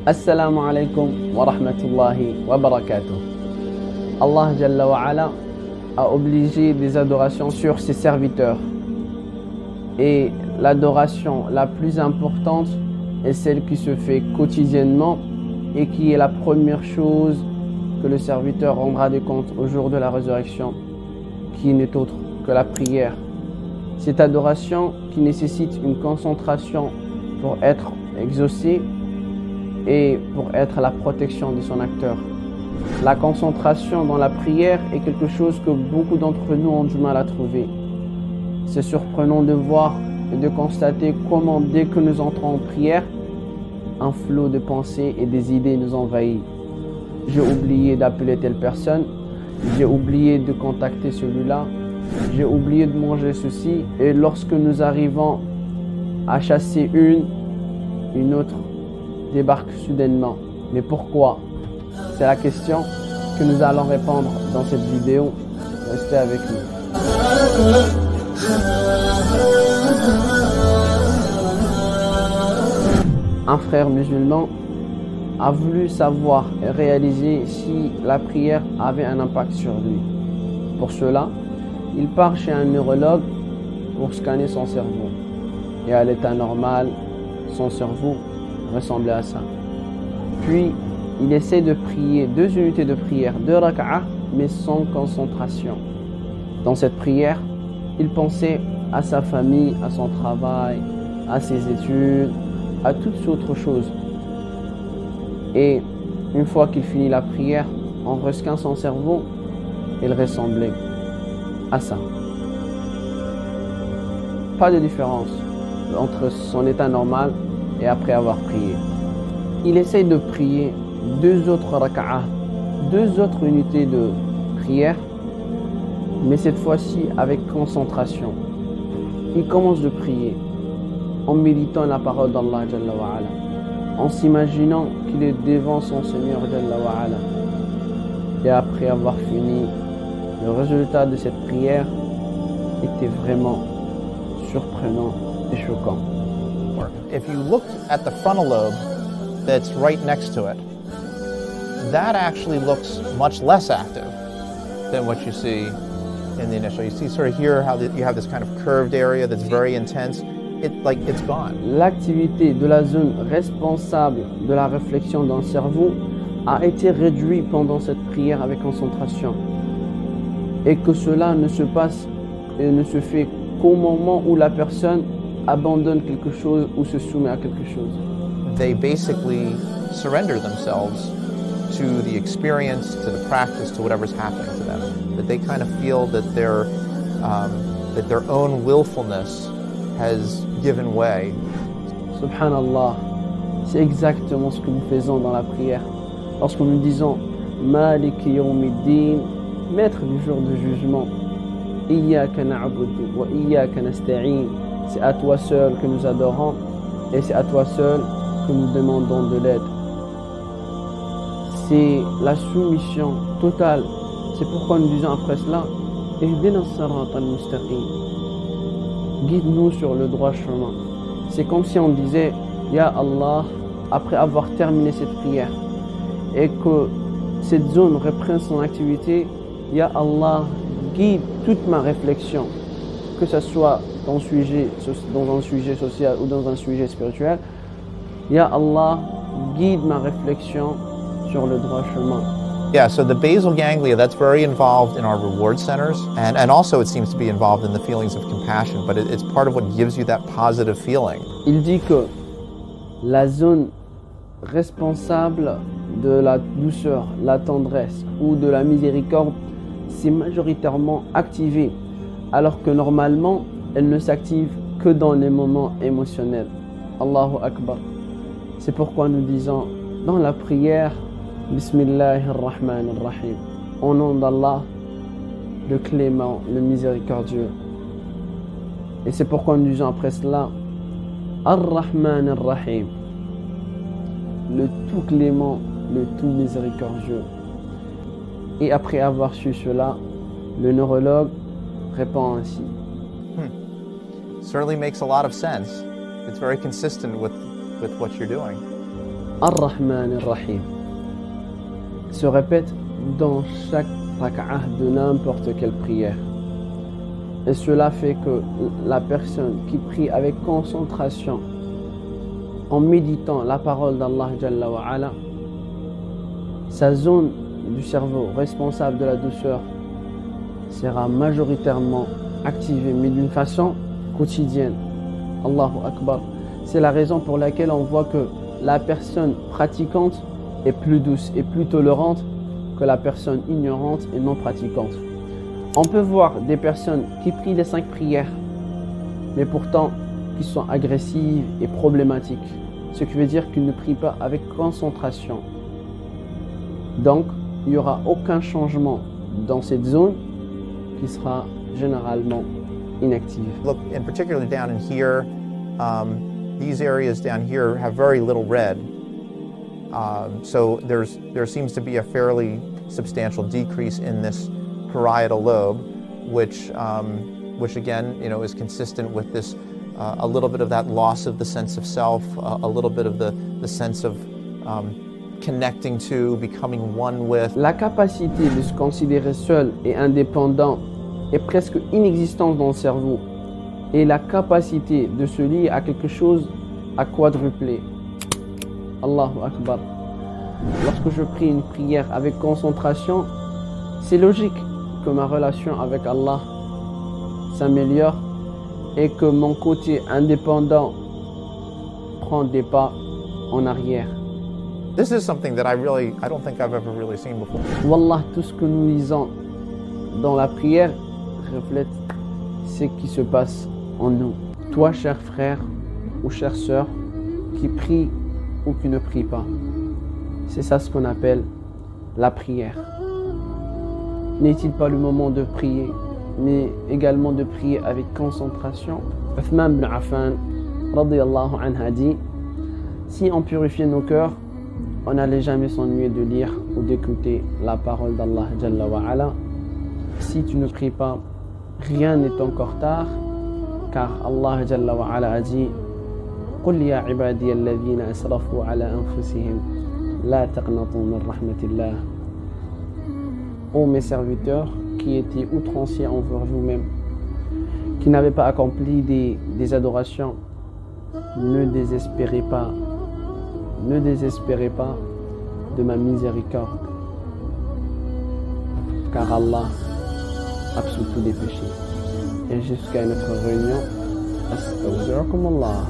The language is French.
Assalamu alaikum wa rahmatullahi wa barakatuh. Allah Jalla wa Ala a obligé des adorations sur ses serviteurs. Et l'adoration la plus importante est celle qui se fait quotidiennement et qui est la première chose que le serviteur rendra des comptes au jour de la résurrection, qui n'est autre que la prière. Cette adoration qui nécessite une concentration pour être exaucée et pour être la protection de son acteur. La concentration dans la prière est quelque chose que beaucoup d'entre nous ont du mal à trouver. C'est surprenant de voir et de constater comment dès que nous entrons en prière, un flot de pensées et des idées nous envahit. J'ai oublié d'appeler telle personne, j'ai oublié de contacter celui-là, j'ai oublié de manger ceci, et lorsque nous arrivons à chasser une autre débarque soudainement. Mais pourquoi? C'est la question que nous allons répondre dans cette vidéo. Restez avec nous. Un frère musulman a voulu savoir et réaliser si la prière avait un impact sur lui. Pour cela, il part chez un neurologue pour scanner son cerveau. Et à l'état normal, son cerveau ressemblait à ça. Puis, il essaie de prier 2 unités de prière, 2 rak'ah, mais sans concentration. Dans cette prière, il pensait à sa famille, à son travail, à ses études, à toutes autres choses. Et une fois qu'il finit la prière, en resquant son cerveau, il ressemblait à ça. Pas de différence entre son état normal et après avoir prié. Il essaye de prier 2 autres rak'ah, 2 autres unités de prière, mais cette fois-ci avec concentration. Il commence de prier en méditant la parole d'Allah Jalla wa Ala, en s'imaginant qu'il est devant son Seigneur Jalla wa Ala. Et après avoir fini, le résultat de cette prière était vraiment surprenant et choquant. If you look at the frontal lobe that's right next to it, that actually looks much less active than what you see in the initial. You see sort of here how you have this kind of curved area that's very intense. It's gone. L'activité de la zone responsable de la réflexion dans le cerveau a été réduite pendant cette prière avec concentration. Et que cela ne se passe et ne se fait qu'au moment où la personne abandonne quelque chose ou se soumet à quelque chose. They basically surrender themselves to the experience, to the practice, to whatever's happening to them. That they kind of feel that their own willfulness has given way. Subhanallah, c'est exactement ce que nous faisons dans la prière. Lorsque nous disons Maliki yawmiddin, maître du jour de jugement, Iyyaka na'budu wa iyyaka nasta'in, c'est à toi seul que nous adorons et c'est à toi seul que nous demandons de l'aide. C'est la soumission totale. C'est pourquoi nous disons après cela Ihdina as-sirata al-mustaqim, guide-nous sur le droit chemin. C'est comme si on disait Ya Allah, après avoir terminé cette prière et que cette zone reprenne son activité, Ya Allah, guide toute ma réflexion, que ce soit dans un sujet social ou dans un sujet spirituel. Ya Allah, guide ma réflexion sur le droit chemin. Yeah, so the basal ganglia, that's very involved in our reward centers, and also it seems to be involved in the feelings of compassion, but it's part of what gives you that positive feeling. Il dit que la zone responsable de la douceur, la tendresse ou de la miséricorde, c'est majoritairement activé, alors que normalement, elle ne s'active que dans les moments émotionnels. Allahu Akbar. C'est pourquoi nous disons dans la prière Bismillahirrahmanirrahim, au nom d'Allah, le clément, le miséricordieux. Et c'est pourquoi nous disons après cela Ar-Rahmanir-Rahim, le tout clément, le tout miséricordieux. Et après avoir su cela, le neurologue répond ainsi. Certainly makes a lot of sense. It's very consistent with what you're doing. Ar-Rahman Ar-Rahim se répète dans chaque rak'ah de n'importe quelle prière. Et cela fait que la personne qui prie avec concentration, en méditant la parole d'Allah Jalla wa Ala, sa zone du cerveau responsable de la douceur sera majoritairement activée, mais d'une façon quotidienne. Allahu Akbar. C'est la raison pour laquelle on voit que la personne pratiquante est plus douce et plus tolérante que la personne ignorante et non pratiquante. On peut voir des personnes qui prient les 5 prières, mais pourtant qui sont agressives et problématiques. Ce qui veut dire qu'ils ne prient pas avec concentration. Donc, il n'y aura aucun changement dans cette zone qui sera généralement inactive. Look, and particularly down in here, these areas down here have very little red. So there seems to be a fairly substantial decrease in this parietal lobe, which again, is consistent with this a little bit of that loss of the sense of self, a little bit of the sense of connecting to, becoming one with. La capacité de se considérer seul et indépendant est presque inexistante dans le cerveau, et la capacité de se lier à quelque chose a quadruplé. Allahu Akbar. Lorsque je prie une prière avec concentration, c'est logique que ma relation avec Allah s'améliore et que mon côté indépendant prend des pas en arrière. This is something that I don't think I've ever really seen before. Wallah, tout ce que nous lisons dans la prière reflète ce qui se passe en nous. Toi, cher frère ou chère sœur, qui prie ou qui ne prie pas, c'est ça ce qu'on appelle la prière. N'est-il pas le moment de prier, mais également de prier avec concentration? Uthman ibn Affan, radiyallahu anhu, a dit: si on purifiait nos cœurs, on n'allait jamais s'ennuyer de lire ou d'écouter la parole d'Allah Jalla wa Ala. Si tu ne pries pas, rien n'est encore tard, car Allah Jalla wa Ala a dit: قل يا عبادي الذين أسرفوا على أنفسهم لا تقنطوا من رحمة الله. Ô mes serviteurs qui étaient outranciers envers vous-même, qui n'avaient pas accompli des adorations, ne désespérez pas de ma miséricorde, car Allah absout tous les péchés. Et jusqu'à notre réunion, Astaghfirukumullah.